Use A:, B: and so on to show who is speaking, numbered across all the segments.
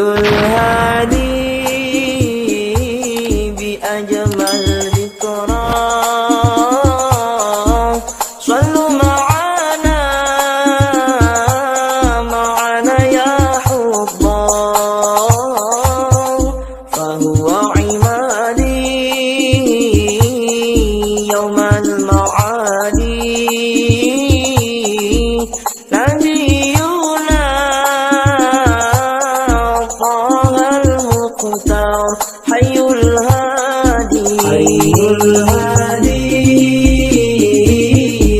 A: الهادي بأجمل ذكرى صلوا معنا يا حبار فهو عمادي يوم المعادي نبينا طه المختار حي الهادي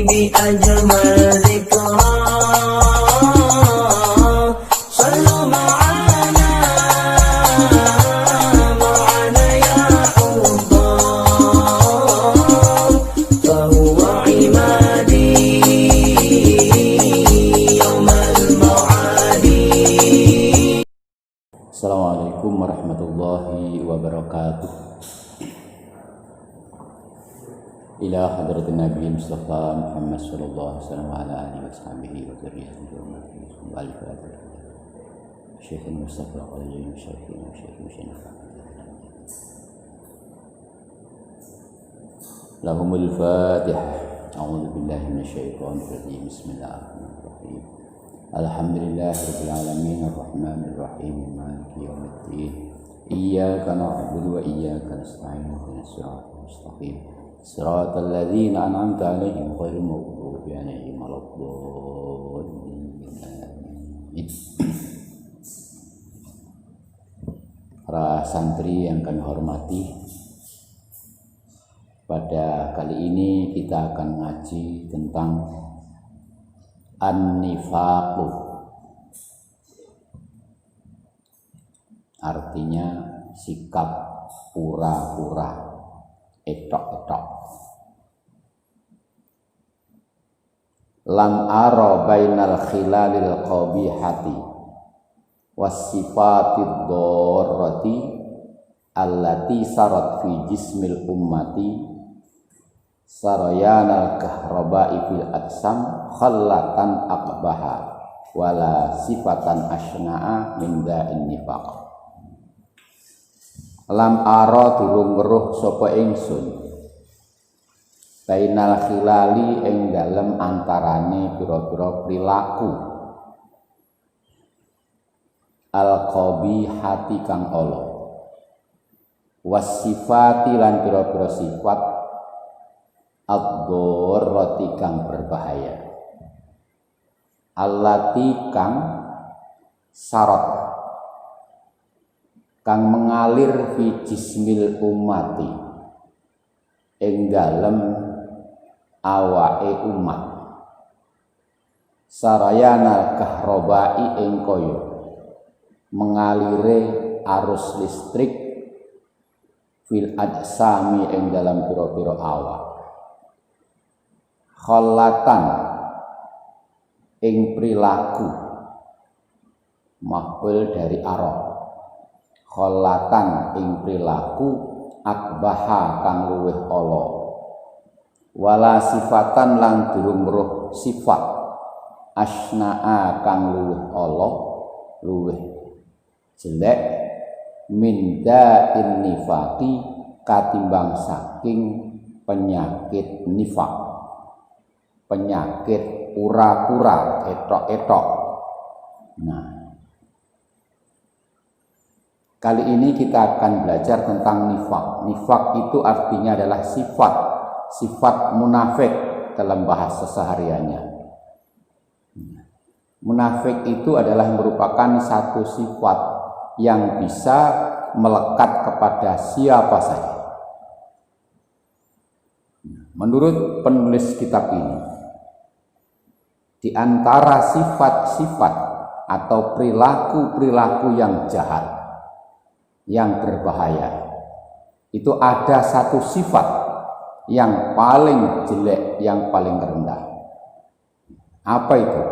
A: بأجمل ذكرى صلوا معنا يا حبار فهو عمادي يوم المعادي.
B: Assalamualaikum warahmatullahi wabarakatuh. Ila hadratin Nabi Mustafa Muhammad sallallahu alaihi wasallam wa ala alihi wa sahbihi wa dzurriyyatihi wa ummatihi wa alihi wa Syekh Mustafa Qayyim Syekh Lahumul Fatihah. A'udzu billahi minasyaitonir rajim. Bismillahirrahmanirrahim. Alhamdulillahirabbil alamin arrahmanir rahim maliki yaumiddin. Iyyaka na'budu wa iyyaka nasta'in ihdinas siratal mustaqim. Siratal ladzina an'amta 'alaihim ghairil maghdubi 'alaihim waladdallin. Para santri yang kami hormati, pada kali ini kita akan ngaji tentang an-nifaqu, artinya sikap pura-pura, etok-etok. Lam ara bainal khilalil qabihati wasifatid dharrati allati sarat fi jismil ummati sarayanal kahraba'i fil atsam khallatan aqbaha wala sifatan asna'a min da'in nifaq. Lam ara durung weruh sapa ingsun bainal khilali ing dalem antarane pira-pira perilaku al-qabihati kang ala wasifati lan pira-pira sifat ad-dharrati kang berbahaya allati kang sarat kang mengalir fi jismil ummati ing dalem awake umat sarayana kahrobai ing kaya mengalire arus listrik fil ajsami ing dalam pira-pira awak khallatan ing perilaku maf'ul dari arah khallatan ing perilaku akbaha kang luwih ala wala sifatan lan durung weruh sifat asna'a kang luwih ala luwih jelek min da'in nifaqi katimbang saking penyakit nifaq, penyakit pura-pura, etok-etok. Nah, kali ini kita akan belajar tentang nifaq. Nifaq itu artinya adalah sifat munafik dalam bahasa sehariannya. Munafik itu adalah merupakan satu sifat yang bisa melekat kepada siapa saja. Menurut penulis kitab ini, di antara sifat-sifat atau perilaku-perilaku yang jahat, yang berbahaya, itu ada satu sifat yang paling jelek, yang paling rendah. Apa itu?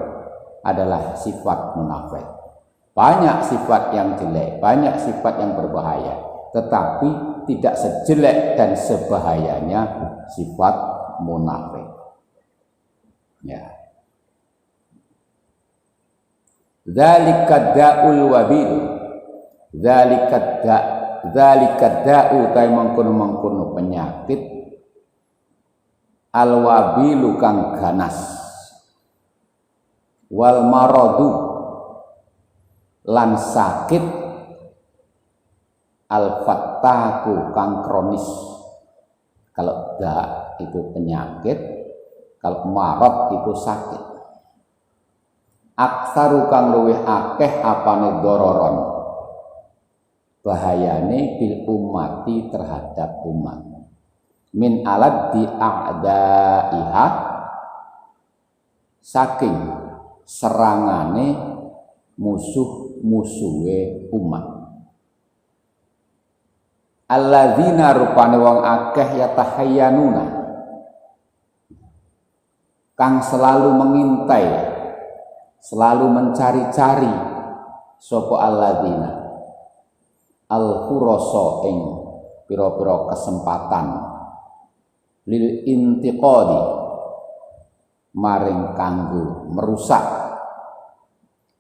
B: Adalah sifat munafik. Banyak sifat yang jelek, banyak sifat yang berbahaya, tetapi tidak sejelek dan sebahayanya sifat munafik. Ya. Dzalika da'ul wabil. Dzalika da'u ta mangkono penyakit alwabilu kang ganas wal maradu lan sakit al-fattaku kang kronis. Kalau da itu penyakit, kalau marad itu sakit. Aksaru kang luwih akeh apane dororon, bahayane bil ummati terhadap umat. Min alad di a'daiha, saking serangane musuh-musuhe umat. Alladzina rupane wong akeh yatahayyanuna, kang selalu mengintai, selalu mencari-cari sapa alladzina al-furasa ing pira-pira kesempatan lil intiqadi maring kanggo merusak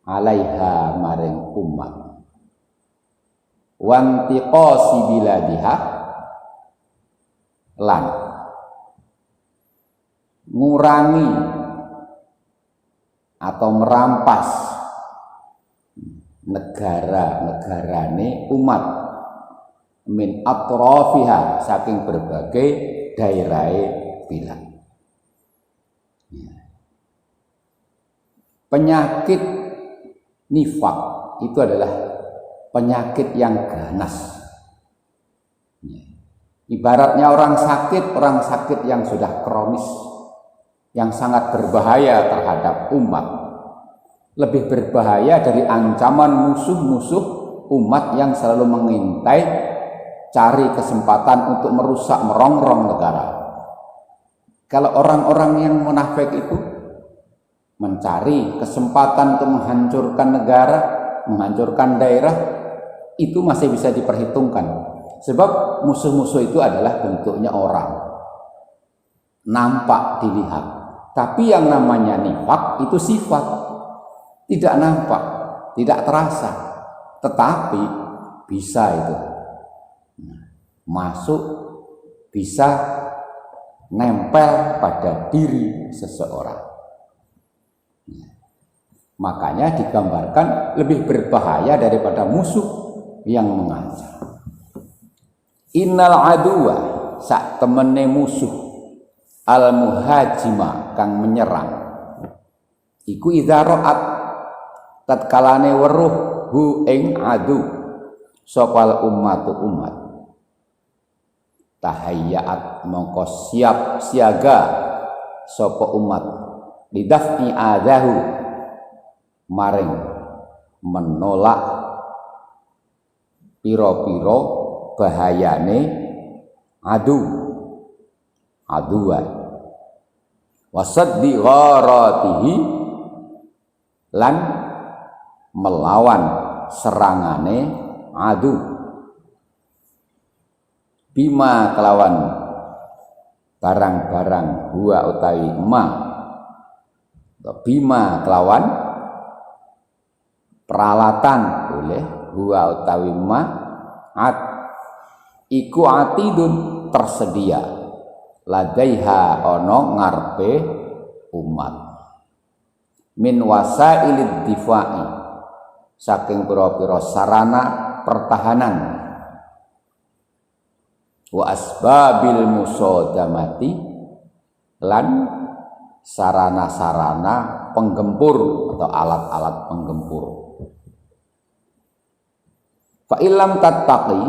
B: alaiha maring umat wantiqasi biladiha lan ngurangi atau merampas negara-negarane umat min atrafiha saking berbagai daerah bilad. Penyakit nifak itu adalah penyakit yang ganas. Ibaratnya orang sakit yang sudah kronis, yang sangat berbahaya terhadap umat. Lebih berbahaya dari ancaman musuh-musuh umat yang selalu mengintai, cari kesempatan untuk merusak, merongrong negara. Kalau orang-orang yang munafik itu mencari kesempatan untuk menghancurkan negara, menghancurkan daerah, itu masih bisa diperhitungkan. Sebab musuh-musuh itu adalah bentuknya orang, nampak dilihat. Tapi yang namanya nifak itu sifat, tidak nampak, tidak terasa, tetapi bisa itu masuk, bisa nempel pada diri seseorang. Makanya digambarkan lebih berbahaya daripada musuh yang mengancam. Innal aduwa sak temene musuh al muhajima kang menyerang iku idza ra'at tatkalane weruh hu ing adu sopal umat tahayyaat mongko siap siaga sapa umat lidaf'i adahu maring menolak piro-piro bahayane aduan wasaddi gharatihi lan melawan serangane adu bima kelawan barang-barang huwa utawi ma bima kelawan peralatan boleh huwa utawi ma iku atidun tersedia ladaiha ono ngarepe umat min wasailid difa'i saking pira-pira sarana pertahanan wa asbabil musadamati lan sarana-sarana penggempur atau alat-alat penggempur. Fa illam tattaqi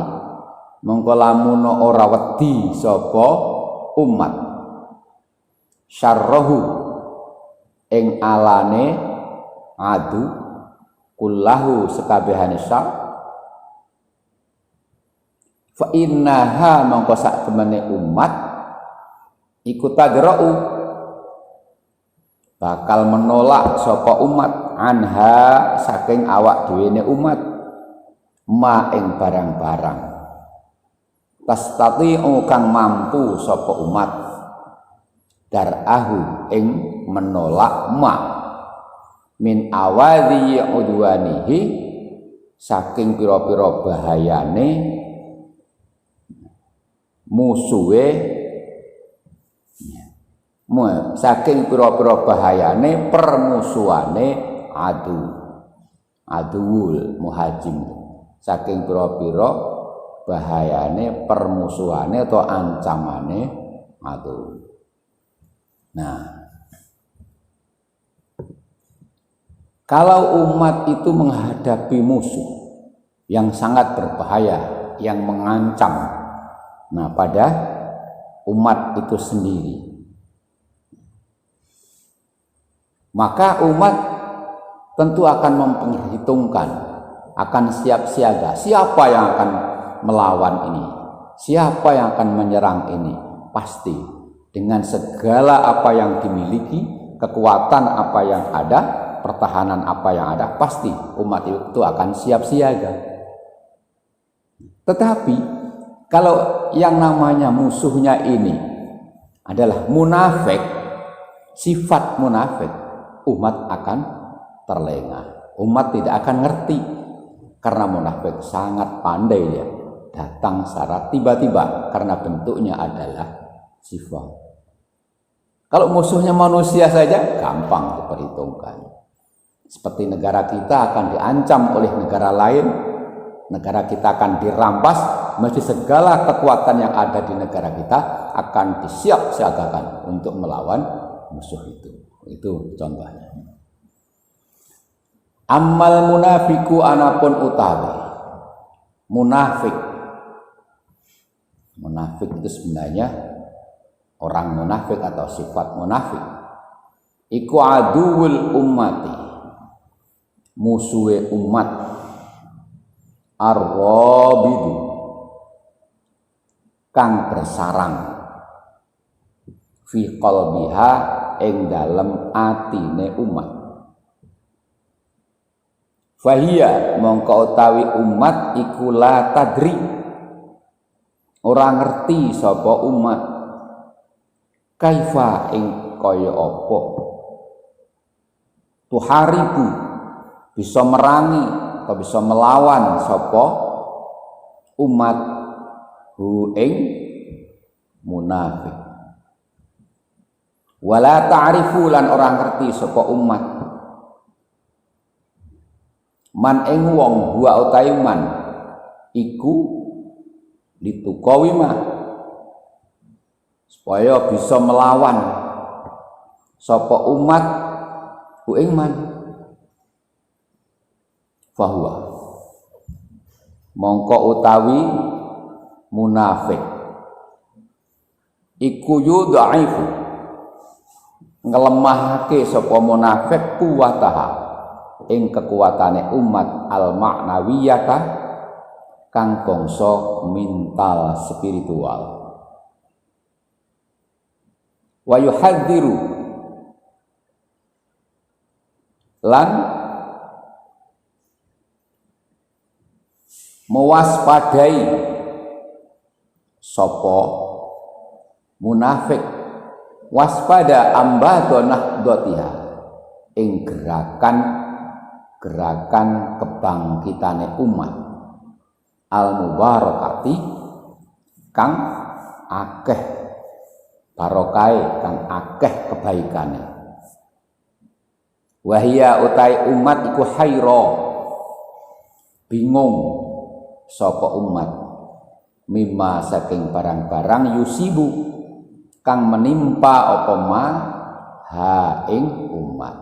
B: mongko lamun ora wedi sapa umat syarrahu ing alane adu kullahu sekabehane syar fa innaha mongko sak temene umat iku tadra'u bakal menolak sapa umat anha saking awak dhewe umat ma ing barang-barang tastati'u kang mampu sapa umat darahu ing menolak ma min awadhi udwanihi saking pira-pira bahayane musuhe, saking pira-pira bahayane permusuhane aduwul muhajim, saking pira-pira bahayane permusuhane atau ancamane adu. Nah, kalau umat itu menghadapi musuh yang sangat berbahaya, yang mengancam, nah pada umat itu sendiri, maka umat tentu akan memperhitungkan, akan siap siaga, siapa yang akan melawan ini, siapa yang akan menyerang ini. Pasti dengan segala apa yang dimiliki, kekuatan apa yang ada, pertahanan apa yang ada, pasti umat itu akan siap siaga. Tetapi kalau yang namanya musuhnya ini adalah munafik, sifat munafik, umat akan terlengah, umat tidak akan ngerti, karena munafik sangat pandai dia datang secara tiba-tiba, karena bentuknya adalah sifat. Kalau musuhnya manusia saja gampang diperhitungkan. Seperti negara kita akan diancam oleh negara lain, negara kita akan dirampas, mesti segala kekuatan yang ada di negara kita akan disiap-siagakan untuk melawan musuh itu. Itu contohnya. Ammal munafiku anapun utawi munafik. Munafik itu sebenarnya orang munafik atau sifat munafik. Iku aduwul ummati, musuhe umat, ar-rabidu, kang bersarang, fi qalbiha ing dalem atine umat. Fahia mongko utawi umat iku la tadri, ora ngerti sapa umat, kaifa ing kaya apa, tuharibu bisa merangi atau bisa melawan sapa umat hu ing munafik. Wala ta'rifu lan orang ngerti sapa umat man ing wong huwa utawi man iku litukawima, supaya bisa melawan sapa umat hu ing man, fahuwa mongko utawi munafik iku yudhaifu, ngelemahake sapa munafik kuwataha ing kekuatane umat al ma'nawiyata kang bangsa mental spiritual. Wa yuhadziru lan mewaspadai sapa munafik, waspada ambadonah dotiha ing gerakan kebangkitane umat al mubarakati kang akeh barokahe, kang akeh kebaikane. Wahia utai umat iku haira, bingung sapa umat, mimma saking barang-barang yusibu kang menimpa apa ma ha ing umat.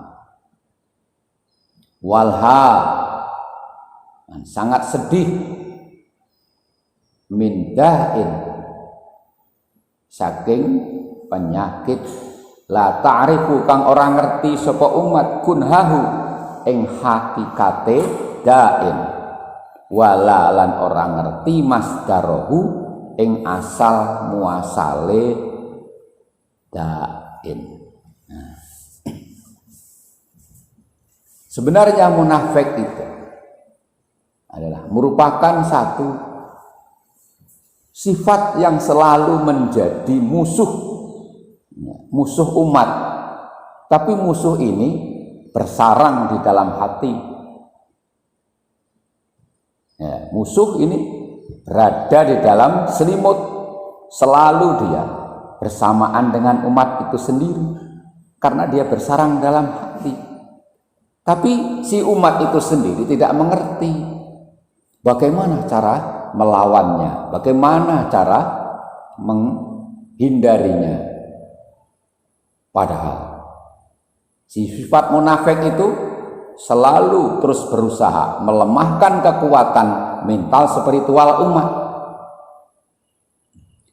B: Walha sangat sedih mindahin saking penyakit la ta'rifu kang orang ngerti sapa umat kunhahu ing hakikate dain, wala lan orang ngerti masdarahu ing asal muasale dain. Sebenarnya munafik itu adalah merupakan satu sifat yang selalu menjadi musuh umat. Tapi musuh ini bersarang di dalam hati. Ya, musuh ini berada di dalam selimut, selalu dia bersamaan dengan umat itu sendiri karena dia bersarang dalam hati. Tapi si umat itu sendiri tidak mengerti bagaimana cara melawannya, bagaimana cara menghindarinya. Padahal si sifat munafik itu selalu terus berusaha melemahkan kekuatan mental spiritual umat,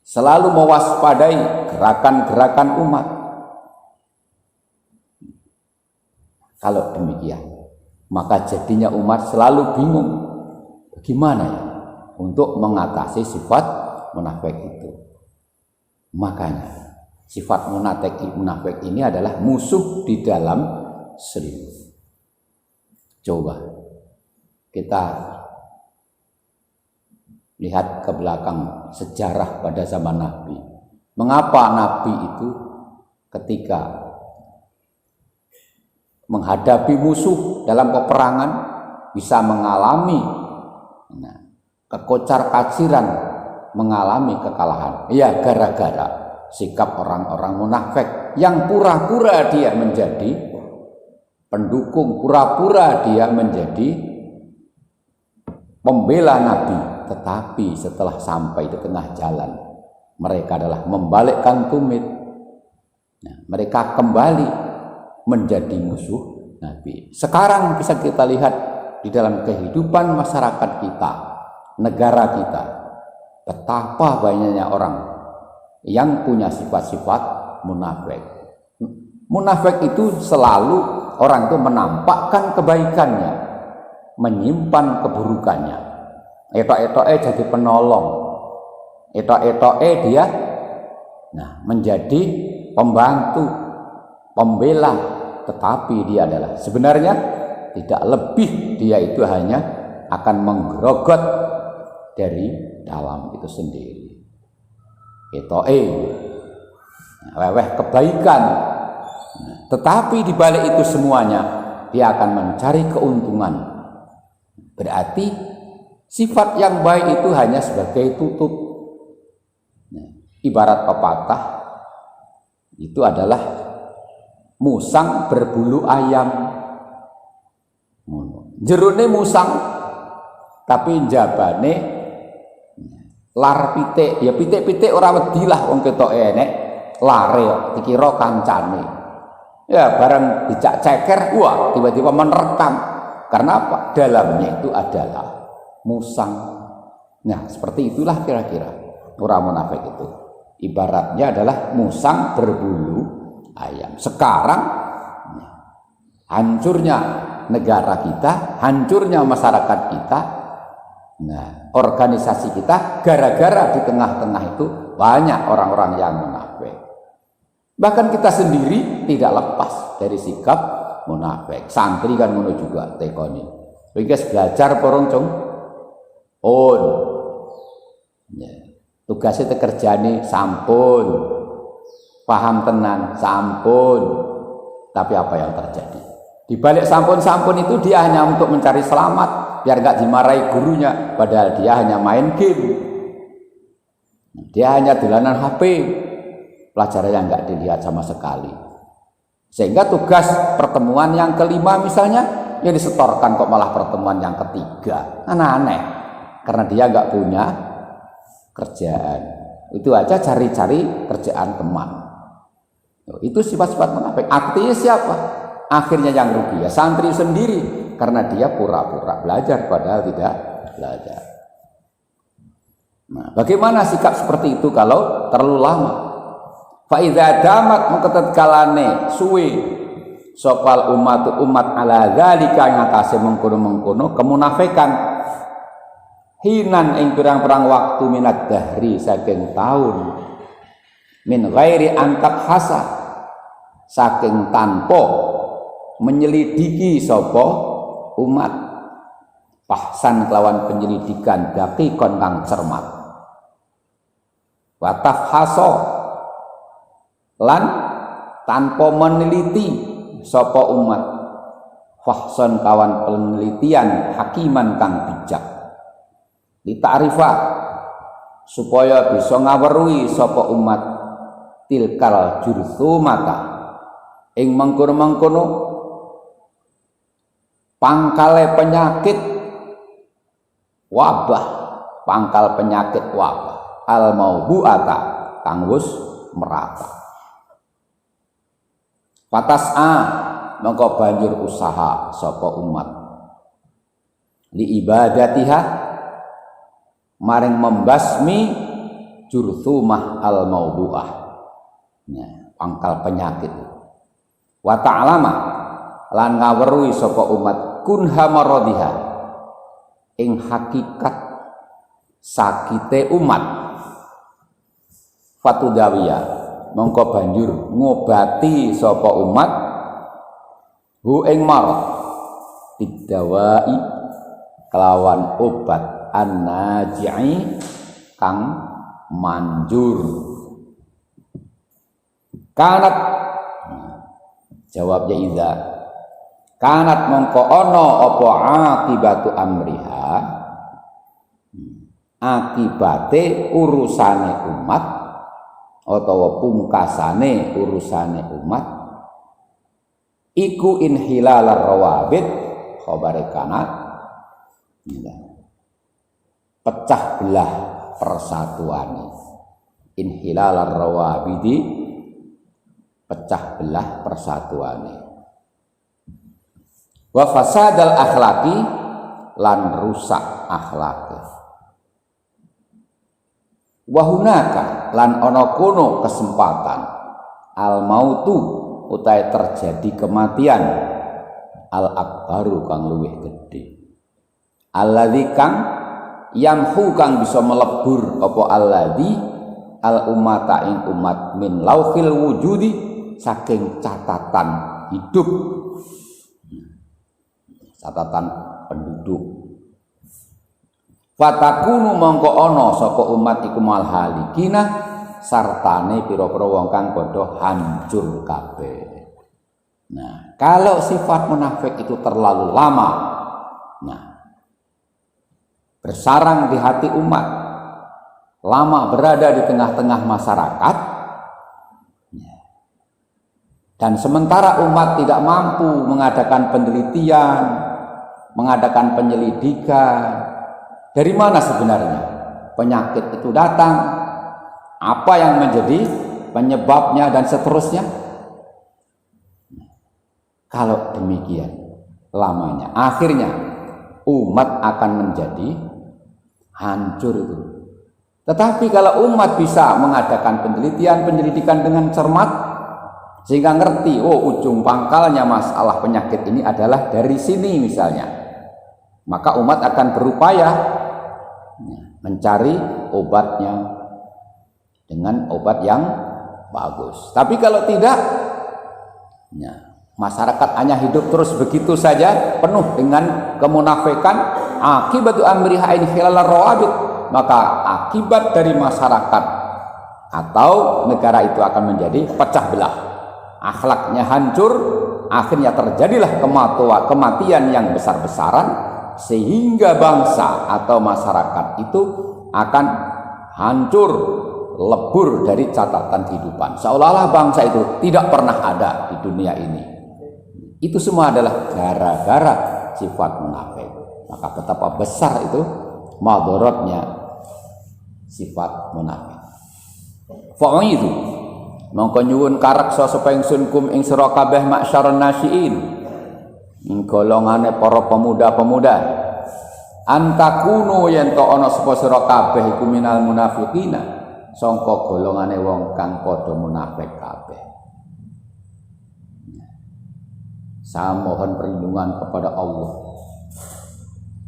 B: selalu mewaspadai gerakan-gerakan umat. Kalau demikian, maka jadinya umat selalu bingung bagaimana ya untuk mengatasi sifat munafik itu. Makanya sifat munafik ini adalah musuh di dalam selimut. Coba kita lihat ke belakang sejarah pada zaman Nabi. Mengapa Nabi itu ketika menghadapi musuh dalam peperangan bisa mengalami kekocar-kaciran, mengalami kekalahan? Ya, gara-gara sikap orang-orang munafik yang pura-pura dia menjadi pendukung, pura-pura dia menjadi pembela Nabi, tetapi setelah sampai di tengah jalan mereka adalah membalikkan tumit. Mereka kembali menjadi musuh Nabi. Sekarang bisa kita lihat di dalam kehidupan masyarakat kita, negara kita, betapa banyaknya orang yang punya sifat-sifat munafik. Munafik itu selalu orang itu menampakkan kebaikannya, menyimpan keburukannya. Etok-etoknya jadi penolong, etok-etoknya dia menjadi pembantu, pembela, tetapi dia adalah sebenarnya tidak lebih, dia itu hanya akan menggerogot dari dalam itu sendiri. Weweh kebaikan, tetapi di balik itu semuanya dia akan mencari keuntungan. Berarti sifat yang baik itu hanya sebagai tutup. Ibarat pepatah itu adalah musang berbulu ayam. Jerone musang tapi jabane lar pitik. Ya pitik-pitik ora wedi lah wong ketok enek lare kok dikira kancane. Ya bareng dicak ceker, wah tiba-tiba menerkam. Karena apa? Dalamnya itu adalah musang. Nah, seperti itulah kira-kira orang munafik itu. Ibaratnya adalah musang berbulu ayam. Sekarang hancurnya negara kita, hancurnya masyarakat kita, organisasi kita, gara-gara di tengah-tengah itu banyak orang-orang yang munafik. Bahkan kita sendiri tidak lepas dari sikap munafik. Santri kan ngono juga tekoni. Wis belajar porong cung. Tugasnya kerjane sampun. Paham tenan sampun. Tapi apa yang terjadi? Di balik sampun-sampun itu dia hanya untuk mencari selamat, biar gak dimarahi gurunya, padahal dia hanya main game. Dia hanya dolanan HP. Pelajaran yang gak dilihat sama sekali. Sehingga tugas pertemuan yang kelima misalnya yang disetorkan kok malah pertemuan yang ketiga. Aneh-aneh. Karena dia gak punya kerjaan. Itu aja cari-cari kerjaan teman. Itu sifat-sifat munafik. Artinya siapa? Akhirnya yang rugi ya santri sendiri, karena dia pura-pura belajar padahal tidak belajar. Nah, bagaimana sikap seperti itu kalau terlalu lama? Fa idza damat mengketetkalane suwe sopal umat ala zalika ngatasi mengkono-mengkono kemunafikan hinan ing pirang-pirang waktu minat dahri saking taun min ghairi antak hasa saking tanpa menyelidiki sapa umat pahsan kelawan penyelidikan dakikon kang cermat wa tafhaso lan tanpa meneliti sapa umat fahson kawan penelitian hakiman kang bijak ta'rifa supaya bisa ngaweruhi sapa umat tilkal jurthumata ing mengkono-mengkono pangkale penyakit wabah, pangkal penyakit wabah al maubuata kang wis merata. Fatas'a mongko banjur usaha sapa umat li ibadatiha maring membasmi jurthumah al maubuah, ya, pangkal penyakit. Wa ta'lama lan ngaweruhi sapa umat kunha maradiha ing hakikat sakite umat. Fatudawiyah mongko banjur ngobati sapa umat hu ing marad bidawai kelawan obat an-naji'i kang manjur. Kanat jawabnya iza kanat mongko ono apa akibatu amriha akibate urusane umat utawa pungkasane urusane umat iku inhilalar rawabit khabare kanat pecah belah persatuane. Inhilalar rawabidi pecah belah persatuane. Wa fasadal akhlaqi lan rusak akhlake. Wa hunaka lan ana kono kesempatan al mautu utahe terjadi kematian al akbaru kang luwih gedhe. Alladzi kang yamhu kang bisa melebur apa alladzi al ummata ing umat min lauhil wujudi saking catatan hidup, catatan penduduk. Fatakunu mongko ana sapa umat iku mal halikina sartane pira-pira wong kang padha hancur kabeh. Nah, kalau sifat munafik itu terlalu lama, nah, bersarang di hati umat, lama berada di tengah-tengah masyarakat, dan sementara umat tidak mampu mengadakan penelitian, mengadakan penyelidikan, dari mana sebenarnya penyakit itu datang, apa yang menjadi penyebabnya dan seterusnya. Kalau demikian lamanya, akhirnya umat akan menjadi hancur itu. Tetapi kalau umat bisa mengadakan penelitian, penyelidikan dengan cermat, sehingga ngerti, oh ujung pangkalnya masalah penyakit ini adalah dari sini misalnya, maka umat akan berupaya mencari obatnya dengan obat yang bagus. Tapi kalau tidak, masyarakat hanya hidup terus begitu saja, penuh dengan kemunafikan, akibatu amriha in khilalar rawabit, maka akibat dari masyarakat atau negara itu akan menjadi pecah belah, akhlaknya hancur, akhirnya terjadilah kematian yang besar-besaran, sehingga bangsa atau masyarakat itu akan hancur, lebur dari catatan kehidupan, seolah-olah bangsa itu tidak pernah ada di dunia ini. Itu semua adalah gara-gara sifat munafik. Maka betapa besar itu madharatnya sifat munafik. Fa'idhu mongko nyuwun kareksa sapa ingsun kum ing sira kabeh masyarun nasiin ing golongane para pemuda-pemuda antakunu yen to ana sapa sira kabeh iku minal munafiqina sangka golongane wong kang padha munafik kabeh. Saya mohon perlindungan kepada Allah,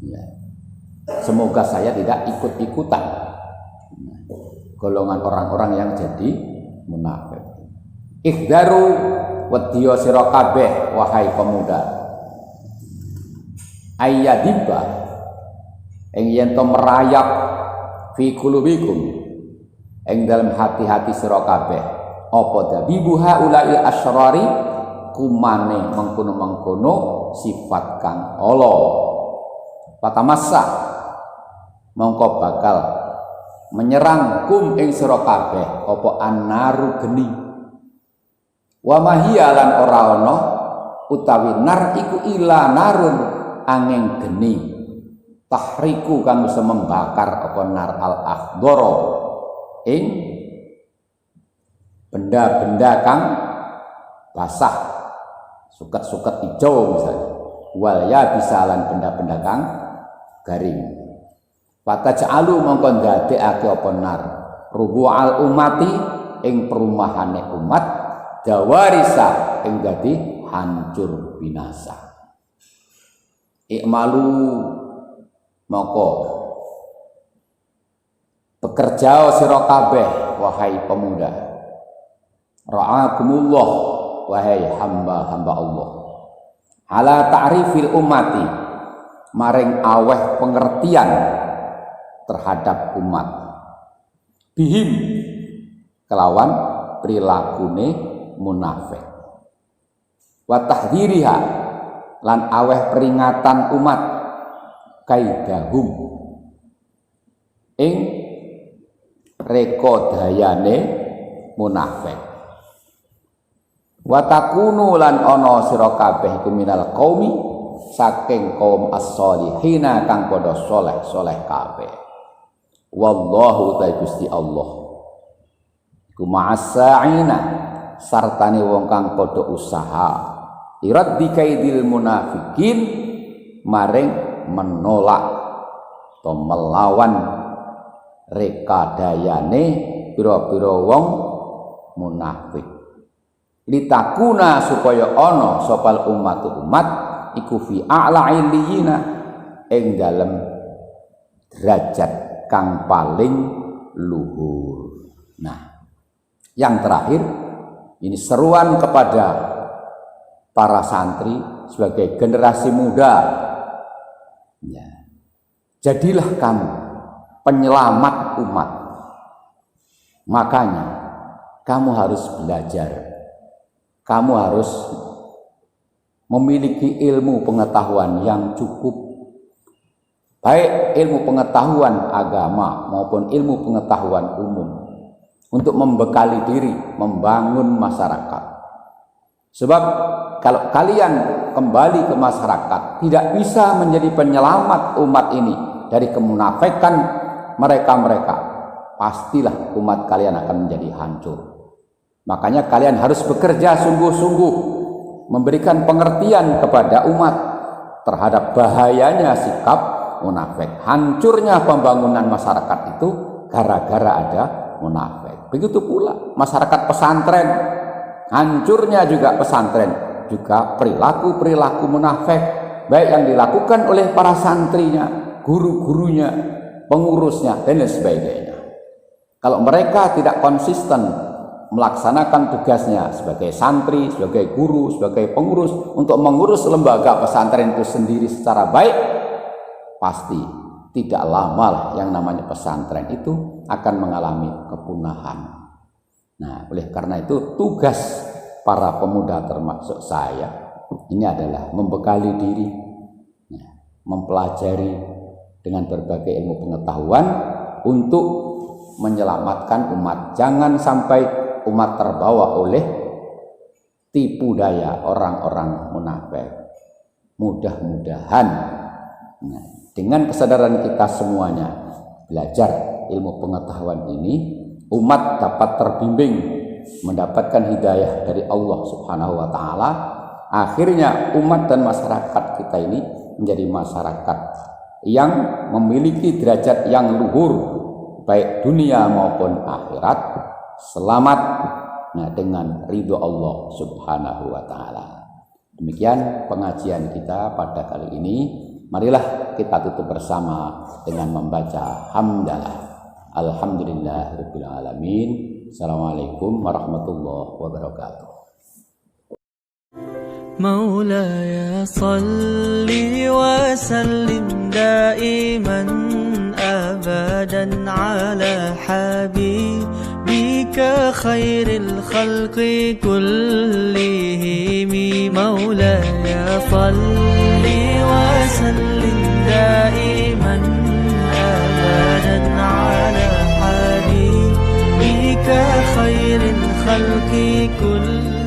B: ya. Semoga saya tidak ikut-ikutan golongan orang-orang yang jadi munafik. Ikhdaru wedya sira kabeh wahai pemuda, ayyadiba ing yen to merayap fi qulubikum ing dalam hati-hati sira kabeh apa dabibu haulail asyrari kumane mengkono-mengkono sifat kang ala. Patamassa mongko bakal menyerang kum ing sira kabeh apa annaru geni. Wa mahiya lan ora ana utawi nar iku ila narun angin geni tahriku kang bisa membakar apa nar al akhdara ing benda-benda kang basah, suket-suket hijau misalnya, wal ya bisa lan benda-benda kang garing. Fataj'alu mongko ndadekake apa nar rubu'al umati ing perumahane umat dawarisa ing dadi hancur binasa. Ikmalu mongko bekerja sira kabeh wahai pemuda, ra'akumullah wahai hamba-hamba Allah, ala ta'rifil ummati maring aweh pengertian terhadap umat, bihim kelawan prilakune munafik, wa tahdhiriha lan aweh peringatan umat kaidahum ing reka dayane munafik. Wa takunu lan ana sira kabeh iku minal qaumi saking kaum as-solihina kang padha saleh-saleh kabeh. Wallahu ta Gusti Allah iku ma'as-sa'ina sartane wong kang padha usaha iraddi kaidil munafikin maring menolak atau melawan rekadayane pira-pira wong munafik. Litakuna supaya ana sopal umat iku fi a'la illiyina ing dalem derajat kang paling luhur. Nah, yang terakhir ini seruan kepada para santri sebagai generasi muda. Ya. Jadilah kamu penyelamat umat. Makanya kamu harus belajar. Kamu harus memiliki ilmu pengetahuan yang cukup. Baik ilmu pengetahuan agama maupun ilmu pengetahuan umum untuk membekali diri, membangun masyarakat. Sebab kalau kalian kembali ke masyarakat tidak bisa menjadi penyelamat umat ini dari kemunafikan mereka-mereka, pastilah umat kalian akan menjadi hancur. Makanya kalian harus bekerja sungguh-sungguh memberikan pengertian kepada umat terhadap bahayanya sikap munafik. Hancurnya pembangunan masyarakat itu gara-gara ada munafik. Begitu pula masyarakat pesantren, hancurnya juga pesantren juga perilaku-perilaku munafik, baik yang dilakukan oleh para santrinya, guru-gurunya, pengurusnya dan sebagainya. Kalau mereka tidak konsisten melaksanakan tugasnya sebagai santri, sebagai guru, sebagai pengurus untuk mengurus lembaga pesantren itu sendiri secara baik, pasti tidak lama yang namanya pesantren itu akan mengalami kepunahan. Nah, oleh karena itu tugas para pemuda termasuk saya ini adalah membekali diri, mempelajari dengan berbagai ilmu pengetahuan untuk menyelamatkan umat. Jangan sampai umat terbawa oleh tipu daya orang-orang munafik. Mudah-mudahan dengan kesadaran kita semuanya belajar ilmu pengetahuan ini, umat dapat terbimbing mendapatkan hidayah dari Allah Subhanahu wa taala. Akhirnya umat dan masyarakat kita ini menjadi masyarakat yang memiliki derajat yang luhur baik dunia maupun akhirat, selamat dengan ridho Allah Subhanahu wa taala. Demikian pengajian kita pada kali ini. Marilah kita tutup bersama dengan membaca hamdalah. Alhamdulillahirabbil alamin. Assalamualaikum warahmatullahi wabarakatuh.
C: مولاي صل وسلم دائما أبدا على حبيبك خير الخلق كلهم مولاي صل وسلم دائما أبدا خير الخلق كلهم